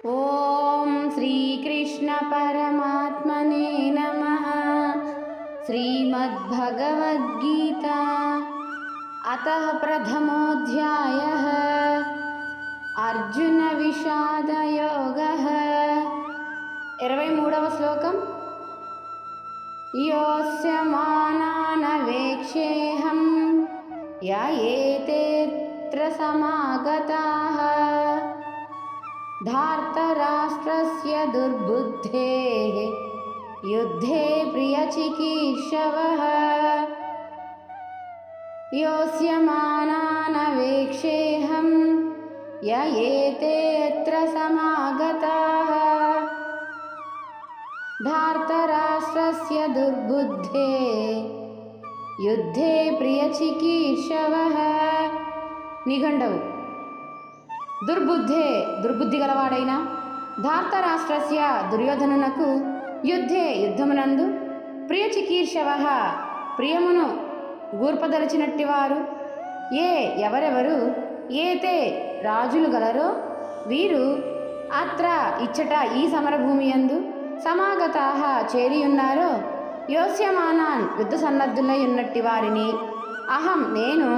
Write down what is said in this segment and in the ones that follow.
ఓం శ్రీకృష్ణ పరమాత్మనే నమః. శ్రీమద్భగవద్గీత అతః ప్రథమోऽధ్యాయః అర్జున విషాదయోగః. 23వ శ్లోకం. యోస్య మానానవేక్షేహం య ఏతేత్ర సమాగతాః ధార్తరాష్ట్రస్య దుర్బుద్ధేః యుద్ధే ప్రియచికీర్షవః. యోస్య మానానవేక్షేహం య ఏతేత్ర సమాగతాః ధార్తరాష్ట్రస్య దుర్బుద్ధేః యుద్ధే ప్రియచికీర్షవః. నిఘంటువు. దుర్బుద్ధి గలవాడైన ధార్తరాష్ట్రస్య దుర్యోధనునకు యుద్ధే యుద్ధమునందు ప్రియచికీర్షవః ప్రియమును గూర్పదలచినట్టివారు ఎవరెవరు ఏతే రాజులు గలరో వీరు అత్ర ఇచ్చట ఈ సమరభూమియందు సమాగతాః చేరియున్నారో యోస్యమానాన్ యుద్ధ సన్నద్ధులై ఉన్నట్టి వారిని అహం నేను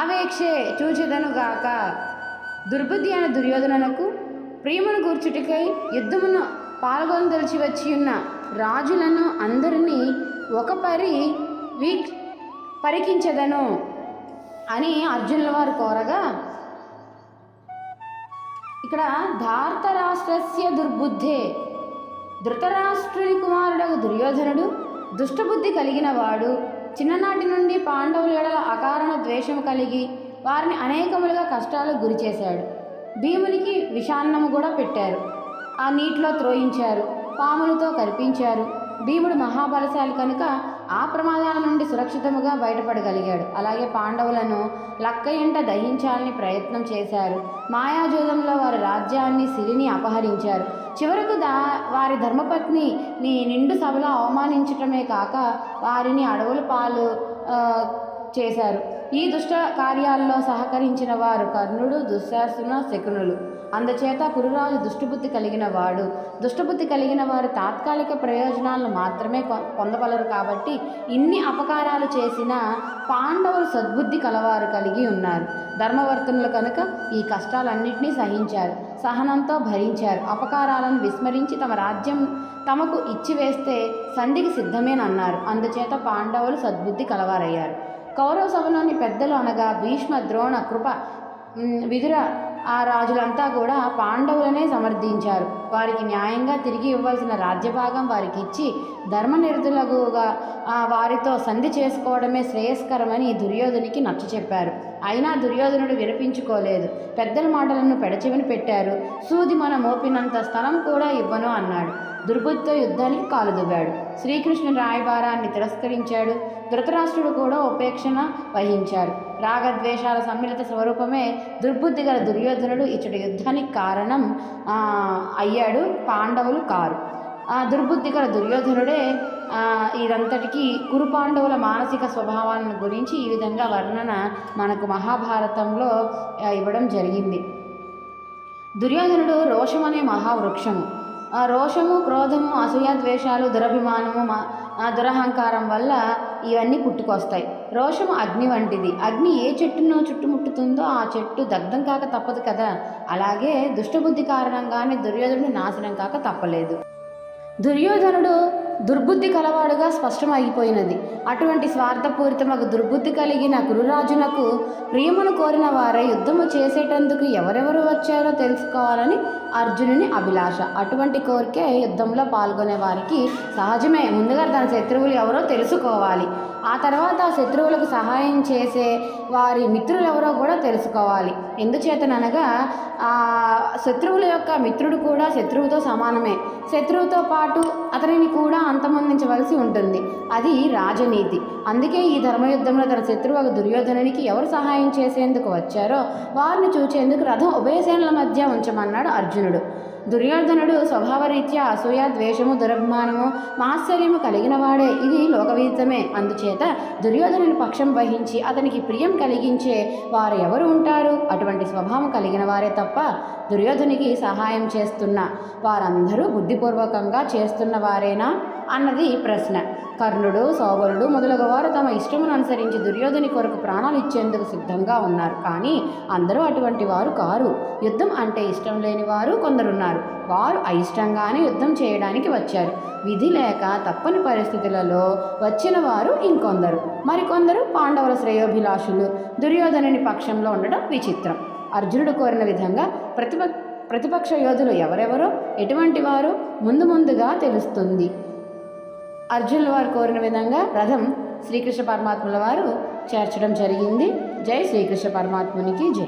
అవేక్షే చూచెదనుగాక. దుర్బుద్ధి అయిన దుర్యోధనునకు ప్రియమును గూర్చుటికై యుద్ధమును పాల్గొనదలిచి వచ్చి ఉన్న రాజులను అందరినీ ఒక పరికించదను అని అర్జునుల వారు కోరగా, ఇక్కడ ధార్తరాష్ట్రస్య దుర్బుద్ధే, ధృతరాష్ట్రుని కుమారుడు దుర్యోధనుడు దుష్టబుద్ధి కలిగిన వాడు. చిన్ననాటి నుండి పాండవుల ఎడల అకారణ ద్వేషము కలిగి వారిని అనేకములుగా కష్టాలకు గురి చేశాడు. భీమునికి విషాన్నము కూడా పెట్టారు, ఆ నీటిలో త్రోయించారు, పాములతో కరిపించారు. భీముడు మహాబలశాలి కనుక ఆ ప్రమాదాల నుండి సురక్షితముగా బయటపడగలిగాడు. అలాగే పాండవులను లక్క ఎంట దహించాలని ప్రయత్నం చేశారు. మాయాజూదంలో వారి రాజ్యాన్ని సిరిని అపహరించారు. చివరకు వారి ధర్మపత్ని నిండు సభలో అవమానించటమే కాక వారిని అడవుల పాలు చేశారు. ఈ దుష్ట కార్యాల్లో సహకరించిన వారు కర్ణుడు, దుశ్శాసన, శకునులు. అందుచేత కురురాజు దుష్టబుద్ధి కలిగిన వాడు. దుష్టబుద్ధి కలిగిన వారు తాత్కాలిక ప్రయోజనాలను మాత్రమే పొందగలరు. కాబట్టి ఇన్ని అపకారాలు చేసిన పాండవులు సద్బుద్ధి కలవారు కలిగి ఉన్నారు. ధర్మవర్తనులు కనుక ఈ కష్టాలన్నింటినీ సహించారు, సహనంతో భరించారు. అపకారాలను విస్మరించి తమ రాజ్యం తమకు ఇచ్చివేస్తే సంధికి సిద్ధమేనన్నారు. అందుచేత పాండవులు సద్బుద్ధి కలవారయ్యారు. కౌరవ సభలోని పెద్దలు అనగా భీష్మ, ద్రోణ, కృప, విదుర ఆ రాజులంతా కూడా పాండవులనే సమర్థించారు. వారికి న్యాయంగా తిరిగి ఇవ్వాల్సిన రాజ్యభాగం వారికి ఇచ్చి ధర్మనిరతులుగా వారితో సంధి చేసుకోవడమే శ్రేయస్కరమని దుర్యోధనికి నచ్చచెప్పారు. అయినా దుర్యోధనుడు వినిపించుకోలేదు. పెద్దల మాటలను పెడచెవిని పెట్టారు. సూది మన మోపినంత స్థలం కూడా ఇవ్వను అన్నాడు. దుర్బుద్ధితో యుద్ధానికి కాలుదువ్వాడు. శ్రీకృష్ణుని రాయబారాన్ని తిరస్కరించాడు. ధృతరాష్ట్రుడు కూడా ఉపేక్షణ వహించారు. రాగద్వేషాల సమ్మిళిత స్వరూపమే దుర్బుద్ధి గల దుర్యోధనుడు. ఇచ్చటి యుద్ధానికి కారణం అయ్యాడు, పాండవులు కారు. దుర్బుద్ధి గల దుర్యోధనుడే ఇదంతటికీ కురు పాండవుల మానసిక స్వభావాలను గురించి ఈ విధంగా వర్ణన మనకు మహాభారతంలో ఇవ్వడం జరిగింది. దుర్యోధనుడు రోషం అనే మహావృక్షము. రోషము, క్రోధము, అసూయ, ద్వేషాలు, దురభిమానము, దురహంకారం వల్ల ఇవన్నీ పుట్టుకొస్తాయి. రోషము అగ్ని వంటిది. అగ్ని ఏ చెట్టును చుట్టుముట్టుతుందో ఆ చెట్టు దగ్ధం కాక తప్పదు కదా. అలాగే దుష్టబుద్ధి కారణంగానే దుర్యోధనుడు నాశనం కాక తప్పలేదు. దుర్యోధనుడు దుర్బుద్ధి కలవాడుగా స్పష్టమైపోయినది. అటువంటి స్వార్థపూరితమగు దుర్బుద్ధి కలిగిన కురురాజునకు ప్రియమును కోరిన వారే యుద్ధము చేసేటందుకు ఎవరెవరు వచ్చారో తెలుసుకోవాలని అర్జునుని అభిలాష. అటువంటి కోరికే యుద్ధంలో పాల్గొనే వారికి సహజమే. ముందుగా తన శత్రువులు ఎవరో తెలుసుకోవాలి. ఆ తర్వాత శత్రువులకు సహాయం చేసే వారి మిత్రులు ఎవరో కూడా తెలుసుకోవాలి. ఎందుచేతనగా శత్రువుల యొక్క మిత్రుడు కూడా శత్రువుతో సమానమే. శత్రువుతో పాటు అతనిని కూడా అంతమొందించవలసి ఉంటుంది. అది రాజనీతి. అందుకే ఈ ధర్మయుద్ధంలో తన శత్రువు దుర్యోధనునికి ఎవరు సహాయం చేసేందుకు వచ్చారో వారిని చూచేందుకు రథం ఉభయసేనల మధ్య ఉంచమన్నాడు అర్జునుడు. దుర్యోధనుడు స్వభావరీత్యా అసూయ, ద్వేషము, దురభిమానము, మాత్సర్యము కలిగిన వాడే. ఇది లోకవిదితమే. అందుచేత దుర్యోధనుని పక్షం వహించి అతనికి ప్రియం కలిగించే వారు ఎవరు ఉంటారు? అటువంటి స్వభావం కలిగిన వారే తప్ప దుర్యోధనికి సహాయం చేస్తున్న వారందరూ బుద్ధిపూర్వకంగా చేస్తున్న వారేనా అన్నది ప్రశ్న. కర్ణుడు, సౌబలుడు మొదలగు వారు తమ ఇష్టమును అనుసరించి దుర్యోధని కొరకు ప్రాణాలు ఇచ్చేందుకు సిద్ధంగా ఉన్నారు. కానీ అందరూ అటువంటి వారు కారు. యుద్ధం అంటే ఇష్టం లేని వారు కొందరున్నారు. వారు అయిష్టంగానే యుద్ధం చేయడానికి వచ్చారు. విధి లేక తప్పని పరిస్థితులలో వచ్చిన వారు ఇంకొందరు. మరికొందరు పాండవుల శ్రేయోభిలాషులు దుర్యోధనుని పక్షంలో ఉండడం విచిత్రం. అర్జునుడు కోరిన విధంగా ప్రతిపక్ష యోధులు ఎవరెవరో, ఎటువంటి వారు ముందుగా తెలుస్తుంది. అర్జునుల వారు కోరిన విధంగా రథం శ్రీకృష్ణ పరమాత్ముల వారు చేర్చడం జరిగింది. జై శ్రీకృష్ణ పరమాత్మునికి జై.